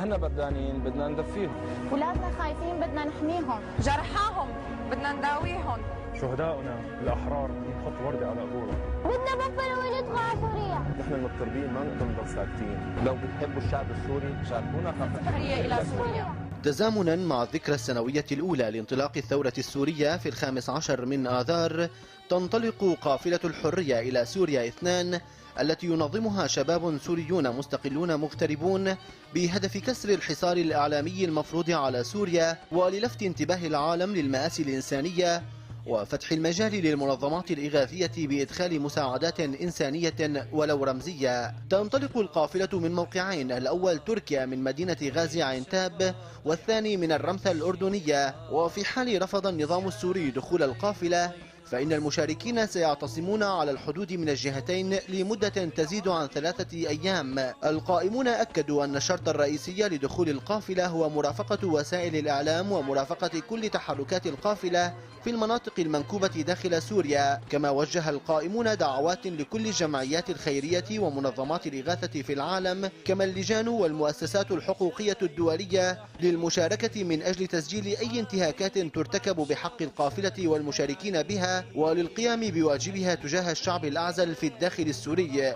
احنا بردانين بدنا ندفيهم، ولادنا خايفين بدنا نحميهم، جرحاهم بدنا نداويهم، شهدائنا الأحرار نحط وردة على قبورهم. بدنا بطل وندخل على سوريا. نحن المغتربين ما نقدر نضل ساكتين، لو بتحبوا الشعب السوري شاركونا في السفرية إلى سوريا. تزامنا مع الذكرى السنوية الأولى لانطلاق الثورة السورية في 15 من آذار، تنطلق قافلة الحرية إلى سوريا 2 التي ينظمها شباب سوريون مستقلون مغتربون بهدف كسر الحصار الإعلامي المفروض على سوريا وللفت انتباه العالم للمآسي الإنسانية وفتح المجال للمنظمات الإغاثية بإدخال مساعدات إنسانية ولو رمزية. تنطلق القافلة من موقعين، الأول تركيا من مدينة غازي عنتاب والثاني من الرمثة الأردنية. وفي حال رفض النظام السوري دخول القافلة فإن المشاركين سيعتصمون على الحدود من الجهتين لمدة تزيد عن 3 أيام. القائمون أكدوا أن الشرط الرئيسي لدخول القافلة هو مرافقة وسائل الإعلام ومرافقة كل تحركات القافلة في المناطق المنكوبة داخل سوريا. كما وجه القائمون دعوات لكل الجمعيات الخيرية ومنظمات الإغاثة في العالم كما اللجان والمؤسسات الحقوقية الدولية للمشاركة من أجل تسجيل أي انتهاكات ترتكب بحق القافلة والمشاركين بها وللقيام بواجبها تجاه الشعب الأعزل في الداخل السوري.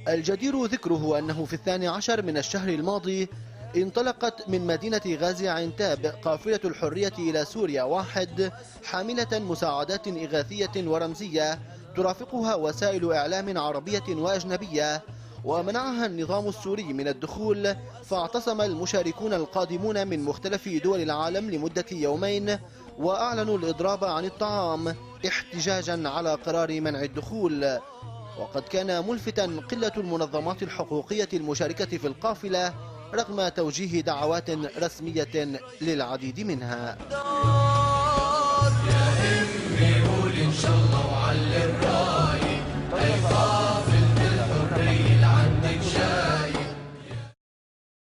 الجدير ذكره أنه في 12 من الشهر الماضي انطلقت من مدينة غازي عنتاب قافلة الحرية إلى سوريا 1 حاملة مساعدات إغاثية ورمزية ترافقها وسائل إعلام عربية وأجنبية، ومنعها النظام السوري من الدخول، فاعتصم المشاركون القادمون من مختلف دول العالم لمدة يومين وأعلنوا الإضراب عن الطعام احتجاجا على قرار منع الدخول. وقد كان ملفتا قلة المنظمات الحقوقية المشاركة في القافلة رغم توجيه دعوات رسمية للعديد منها.